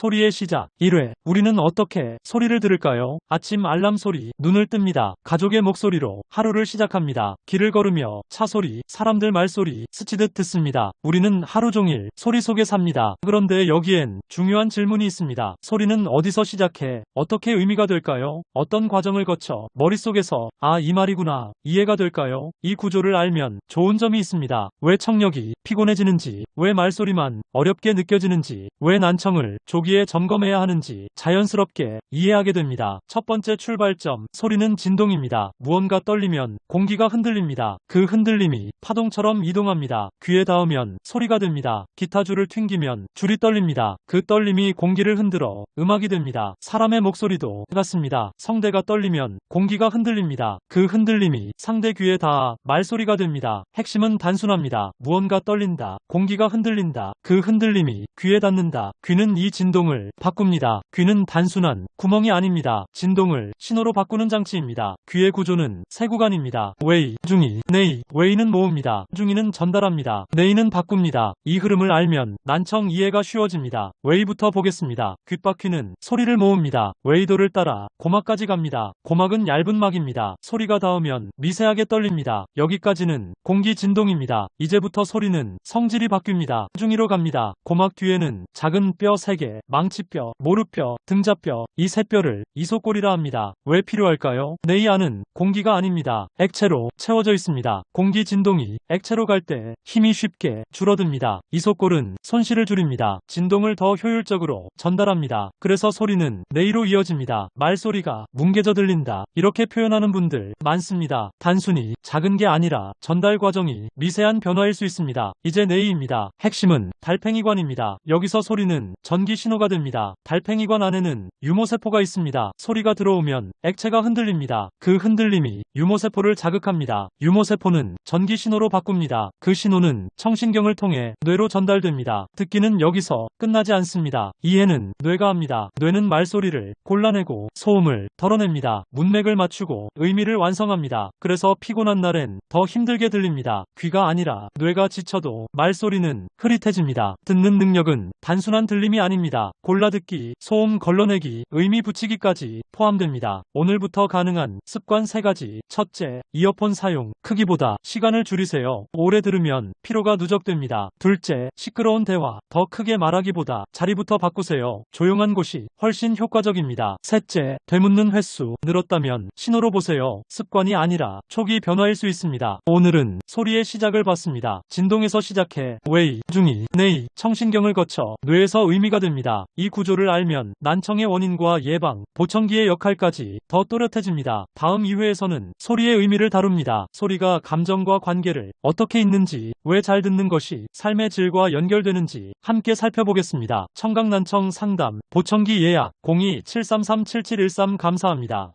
소리의 시작 1회. 우리는 어떻게 소리를 들을까요? 아침 알람 소리, 눈을 뜹니다. 가족의 목소리로 하루를 시작합니다. 길을 걸으며 차 소리, 사람들 말소리 스치듯 듣습니다. 우리는 하루 종일 소리 속에 삽니다. 그런데 여기엔 중요한 질문이 있습니다. 소리는 어디서 시작해? 어떻게 의미가 될까요? 어떤 과정을 거쳐 머릿속에서 이 말이구나 이해가 될까요? 이 구조를 알면 좋은 점이 있습니다. 왜 청력이 피곤해지는지, 왜 말소리만 어렵게 느껴지는지, 왜 난청을 조기에 점검해야 하는지 자연스럽게 이해하게 됩니다. 첫 번째 출발점, 소리는 진동입니다. 무언가 떨리면 공기가 흔들립니다. 그 흔들림이 파동처럼 이동합니다. 귀에 닿으면 소리가 됩니다. 기타줄을 튕기면 줄이 떨립니다. 그 떨림이 공기를 흔들어 음악이 됩니다. 사람의 목소리도 같습니다. 성대가 떨리면 공기가 흔들립니다. 그 흔들림이 상대 귀에 닿아 말소리가 됩니다. 핵심은 단순합니다. 무언가 떨린다. 공기가 흔들린다. 그 흔들림이 귀에 닿는다. 귀는 이 진동을 바꿉니다. 귀는 단순한 구멍이 아닙니다. 진동을 신호로 바꾸는 장치입니다. 귀의 구조는 세 구간입니다. 웨이, 중이, 네이. 웨이는 모읍니다. 중이는 전달합니다. 네이는 바꿉니다. 이 흐름을 알면 난청 이해가 쉬워집니다. 웨이부터 보겠습니다. 귓바퀴는 소리를 모읍니다. 웨이도를 따라 고막까지 갑니다. 고막은 얇은 막입니다. 소리가 닿으면 미세하게 떨립니다. 여기까지는 공기 진동입니다. 이제부터 소리는 성질이 바뀝니다. 중이로 갑니다. 고막 뒤에는 작은 뼈 3개, 망치뼈, 모루뼈, 등자뼈, 이 세 뼈를 이소골이라 합니다. 왜 필요할까요? 네이 안은 공기가 아닙니다. 액체로 채워져 있습니다. 공기 진동이 액체로 갈 때 힘이 쉽게 줄어듭니다. 이소골은 손실을 줄입니다. 진동을 더 효율적으로 전달합니다. 그래서 소리는 네이로 이어집니다. 말소리가 뭉개져 들린다. 이렇게 표현하는 분들 많습니다. 단순히 작은 게 아니라 전달 과정이 미세한 변화일 수 있습니다. 이제 네이입니다. 핵심은 달팽이관입니다. 여기서 소리는 전기 신호가 됩니다. 달팽이관 안에는 유모세포가 있습니다. 소리가 들어오면 액체가 흔들립니다. 그 흔들림이 유모세포를 자극합니다. 유모세포는 전기 신호로 바꿉니다. 그 신호는 청신경을 통해 뇌로 전달됩니다. 듣기는 여기서 끝나지 않습니다. 이해는 뇌가 합니다. 뇌는 말소리를 골라내고 소음을 덜어냅니다. 문맥을 맞추고 의미를 완성합니다. 그래서 피곤한 날엔 더 힘들게 들립니다. 귀가 아니라 뇌가 지쳐도 말소리는 흐릿해집니다. 듣는 능력은 단순한 들림이 아닙니다. 골라듣기, 소음 걸러내기, 의미 붙이기까지 포함됩니다. 오늘부터 가능한 습관 3가지. 첫째, 이어폰 사용. 크기보다 시간을 줄이세요. 오래 들으면 피로가 누적됩니다. 둘째, 시끄러운 대화. 더 크게 말하기보다 자리부터 바꾸세요. 조용한 곳이 훨씬 효과적입니다. 셋째, 되묻는 횟수. 늘었다면 신호로 보세요. 습관이 아니라 초기 변화일 수 있습니다. 오늘은 소리의 시작을 봤습니다. 진동에서 시작해 웨이, 중이, 네이, 청신경을 거쳐 뇌에서 의미가 됩니다. 이 구조를 알면 난청의 원인과 예방, 보청기의 역할까지 더 또렷해집니다. 다음 2회에서는 소리의 의미를 다룹니다. 소리가 감정과 관계를 어떻게 잇는지, 왜 잘 듣는 것이 삶의 질과 연결되는지 함께 살펴보겠습니다. 청각난청 상담, 보청기 예약 02-733-7713 감사합니다.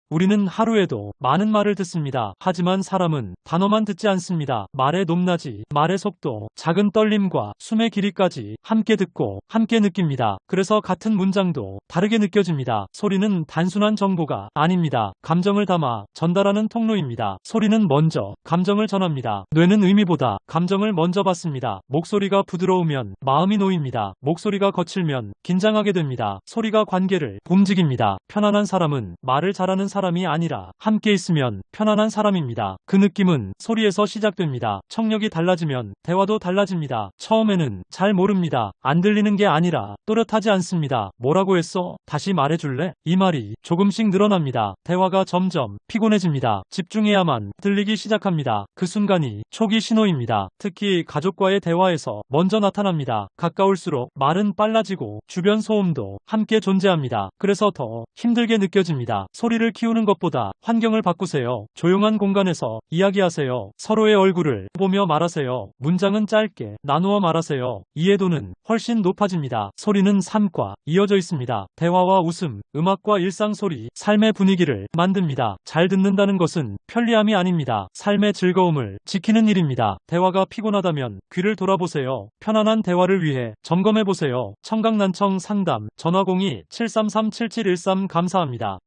우리는 하루에도 많은 말을 듣습니다. 하지만 사람은 단어만 듣지 않습니다. 말의 높낮이, 말의 속도, 작은 떨림과 숨의 길이까지 함께 듣고 함께 느낍니다. 그래서 같은 문장도 다르게 느껴집니다. 소리는 단순한 정보가 아닙니다. 감정을 담아 전달하는 통로입니다. 소리는 먼저 감정을 전합니다. 뇌는 의미보다 감정을 먼저 받습니다. 목소리가 부드러우면 마음이 놓입니다. 목소리가 거칠면 긴장하게 됩니다. 소리가 관계를 움직입니다. 편안한 사람은 말을 잘하는 사람이 아니라 함께 있으면 편안한 사람입니다. 그 느낌은 소리에서 시작됩니다. 청력이 달라지면 대화도 달라집니다. 처음에는 잘 모릅니다. 안 들리는 게 아니라 또렷하지 않습니다. 뭐라고 했어? 다시 말해줄래? 이 말이 조금씩 늘어납니다. 대화가 점점 피곤해집니다. 집중해야만 들리기 시작합니다. 그 순간이 초기 신호입니다. 특히 가족과의 대화에서 먼저 나타납니다. 가까울수록 말은 빨라지고 주변 소음도 함께 존재합니다. 그래서 더 힘들게 느껴집니다. 소리를 키우는 것보다 환경을 바꾸세요. 조용한 공간에서 이야기하세요. 서로의 얼굴을 보며 말하세요. 문장은 짧게 나누어 말하세요. 이해도는 훨씬 높아집니다. 소리는 삶과 이어져 있습니다. 대화와 웃음, 음악과 일상소리, 삶의 분위기를 만듭니다. 잘 듣는다는 것은 편리함이 아닙니다. 삶의 즐거움을 지키는 일입니다. 대화가 피곤하다면 귀를 돌아보세요. 편안한 대화를 위해 점검해보세요. 청각난청 상담 전화 02-733-7713 감사합니다.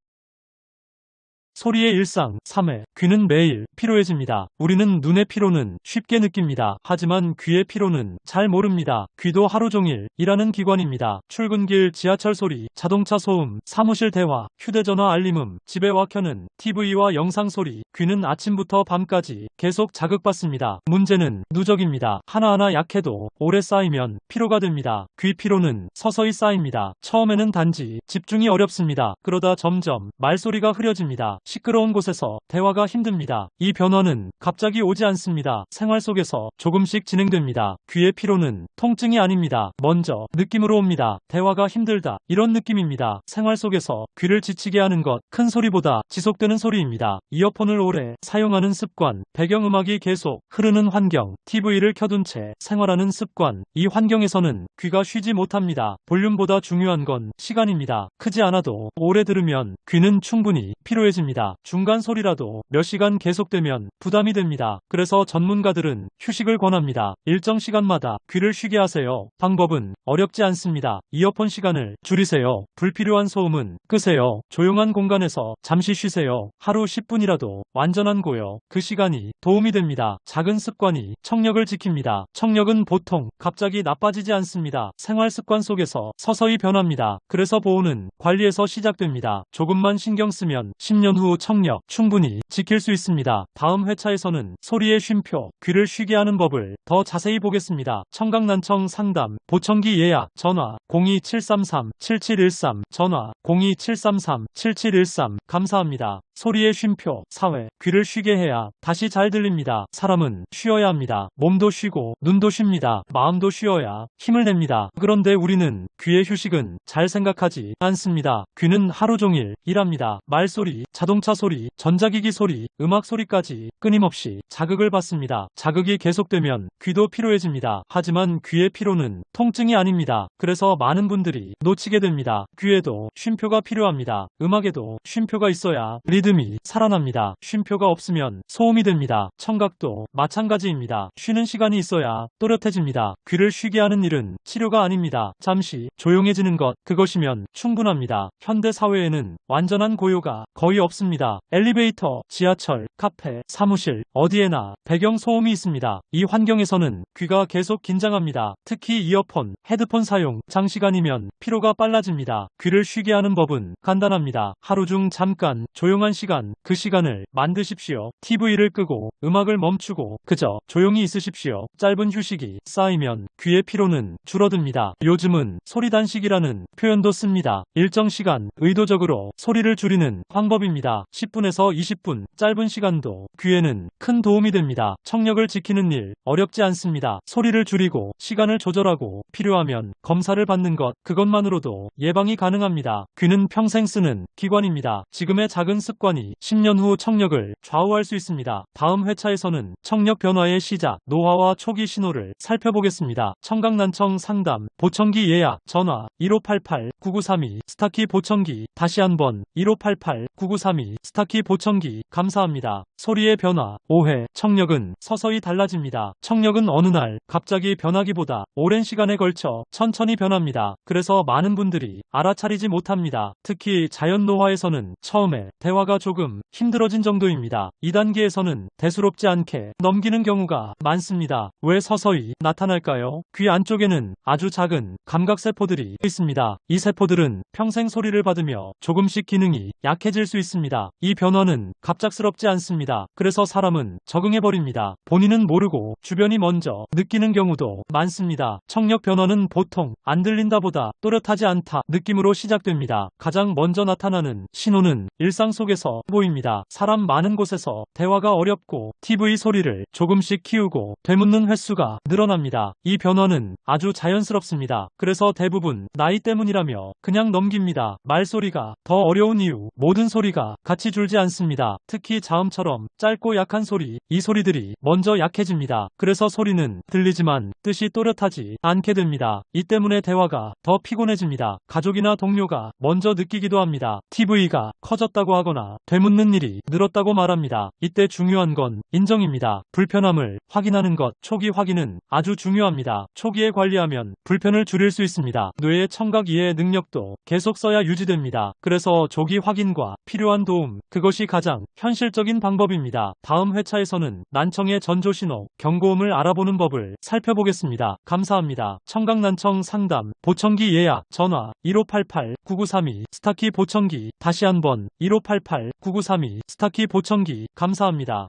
소리의 일상. 3회, 귀는 매일 피로해집니다. 우리는 눈의 피로는 쉽게 느낍니다. 하지만 귀의 피로는 잘 모릅니다. 귀도 하루 종일 일하는 기관입니다. 출근길 지하철 소리, 자동차 소음, 사무실 대화, 휴대전화 알림음, 집에 와 켜는 TV와 영상 소리. 귀는 아침부터 밤까지 계속 자극받습니다. 문제는 누적입니다. 하나하나 약해도 오래 쌓이면 피로가 됩니다. 귀 피로는 서서히 쌓입니다. 처음에는 단지 집중이 어렵습니다. 그러다 점점 말소리가 흐려집니다. 시끄러운 곳에서 대화가 힘듭니다. 이 변화는 갑자기 오지 않습니다. 생활 속에서 조금씩 진행됩니다. 귀의 피로는 통증이 아닙니다. 먼저 느낌으로 옵니다. 대화가 힘들다, 이런 느낌입니다. 생활 속에서 귀를 지치게 하는 것, 큰 소리보다 지속되는 소리입니다. 이어폰을 오래 사용하는 습관, 배경음악이 계속 흐르는 환경, TV를 켜둔 채 생활하는 습관. 이 환경에서는 귀가 쉬지 못합니다. 볼륨보다 중요한 건 시간입니다. 크지 않아도 오래 들으면 귀는 충분히 피로해집니다. 중간 소리라도 몇 시간 계속되면 부담이 됩니다. 그래서 전문가들은 휴식을 권합니다. 일정 시간마다 귀를 쉬게 하세요. 방법은 어렵지 않습니다. 이어폰 시간을 줄이세요. 불필요한 소음은 끄세요. 조용한 공간에서 잠시 쉬세요. 하루 10분이라도 완전한 고요. 그 시간이 도움이 됩니다. 작은 습관이 청력을 지킵니다. 청력은 보통 갑자기 나빠지지 않습니다. 생활 습관 속에서 서서히 변합니다. 그래서 보호는 관리에서 시작됩니다. 조금만 신경 쓰면 10년 후 청력 충분히 지킬 수 있습니다. 다음 회차에서는 소리의 쉼표, 귀를 쉬게 하는 법을 더 자세히 보겠습니다. 청각난청 상담, 보청기 예약, 전화 02733-7713, 전화 02733-7713. 감사합니다. 소리의 쉼표. 4회, 귀를 쉬게 해야 다시 잘 들립니다. 사람은 쉬어야 합니다. 몸도 쉬고 눈도 쉽니다. 마음도 쉬어야 힘을 냅니다. 그런데 우리는 귀의 휴식은 잘 생각하지 않습니다. 귀는 하루 종일 일합니다. 말소리, 자동차 소리, 전자기기 소리, 음악 소리까지 끊임없이 자극을 받습니다. 자극이 계속되면 귀도 피로해집니다. 하지만 귀의 피로는 통증이 아닙니다. 그래서 많은 분들이 놓치게 됩니다. 귀에도 쉼표가 필요합니다. 음악에도 쉼표가 있어야 리듬이 살아납니다. 쉼표가 없으면 소음이 됩니다. 청각도 마찬가지입니다. 쉬는 시간이 있어야 또렷해집니다. 귀를 쉬게 하는 일은 치료가 아닙니다. 잠시 조용해지는 것, 그것이면 충분합니다. 현대 사회에는 완전한 고요가 거의 없습니다. 엘리베이터, 지하철, 카페, 사무실, 어디에나 배경 소음이 있습니다. 이 환경에서는 귀가 계속 긴장합니다. 특히 이어폰, 헤드폰 사용, 장시간이면 피로가 빨라집니다. 귀를 쉬게 하는 법은 간단합니다. 하루 중 잠깐 조용한 시간, 그 시간을 만드십시오. TV를 끄고 음악을 멈추고 그저 조용히 있으십시오. 짧은 휴식이 쌓이면 귀의 피로는 줄어듭니다. 요즘은 소리단식이라는 표현도 씁니다. 일정 시간 의도적으로 소리를 줄이는 방법입니다. 10분에서 20분, 짧은 시간도 귀에는 큰 도움이 됩니다. 청력을 지키는 일 어렵지 않습니다. 소리를 줄이고 시간을 조절하고 필요하면 검사를 받는 것, 그것만으로도 예방이 가능합니다. 귀는 평생 쓰는 기관입니다. 지금의 작은 습관이 10년 후 청력을 좌우할 수 있습니다. 다음 회차에서는 청력 변화의 시작, 노화와 초기 신호를 살펴보겠습니다. 청각난청 상담, 보청기 예약, 전화 1588-9932, 스타키 보청기. 다시 한번 1588-9932, 스타키 보청기. 감사합니다. 소리의 변화. 5회, 청력은 서서히 달라집니다. 청력은 어느 날 갑자기 변하기보다 오랜 시간에 걸쳐 천천히 변합니다. 그래서 많은 분들이 알아차리지 못합니다. 특히 자연 노화에서는 처음에 대화가 조금 힘들어진 정도입니다. 2단계에서는 대수롭지 않게 넘기는 경우가 많습니다. 왜 서서히 나타날까요? 귀 안쪽에는 아주 작은 감각세포들이 있습니다. 이 세포들은 평생 소리를 받으며 조금씩 기능이 약해질 수 있습니다. 이 변화는 갑작스럽지 않습니다. 그래서 사람은 적응해버립니다. 본인은 모르고 주변이 먼저 느끼는 경우도 많습니다. 청력 변화는 보통 안 들린다보다 또렷하지 않다 느낌으로 시작됩니다. 가장 먼저 나타나는 신호는 일상 속에서 보입니다. 사람 많은 곳에서 대화가 어렵고 TV 소리를 조금씩 키우고 되묻는 횟수가 늘어납니다. 이 변화는 아주 자연스럽습니다. 그래서 대부분 나이 때문이라며 그냥 넘깁니다. 말소리가 더 어려운 이유, 모든 소리가 같이 줄지 않습니다. 특히 자음처럼 짧고 약한 소리, 이 소리들이 먼저 약해집니다. 그래서 소리는 들리지만 뜻이 또렷하지 않게 됩니다. 이 때문에 대화가 더 피곤해집니다. 가족이나 동료가 먼저 느끼기도 합니다. TV가 커졌다고 하거나 되거나 되묻는 일이 늘었다고 말합니다. 이때 중요한 건 인정입니다. 불편함을 확인하는 것, 초기 확인은 아주 중요합니다. 초기에 관리하면 불편을 줄일 수 있습니다. 뇌의 청각 이해 능력도 계속 써야 유지됩니다. 그래서 조기 확인과 필요한 도움, 그것이 가장 현실적인 방법입니다. 다음 회차에서는 난청의 전조신호, 경고음을 알아보는 법을 살펴보겠습니다. 감사합니다. 청각난청 상담, 보청기 예약, 전화 1588-9932, 스타키 보청기, 다시 한번 1588-9932, 스타키 보청기. 감사합니다.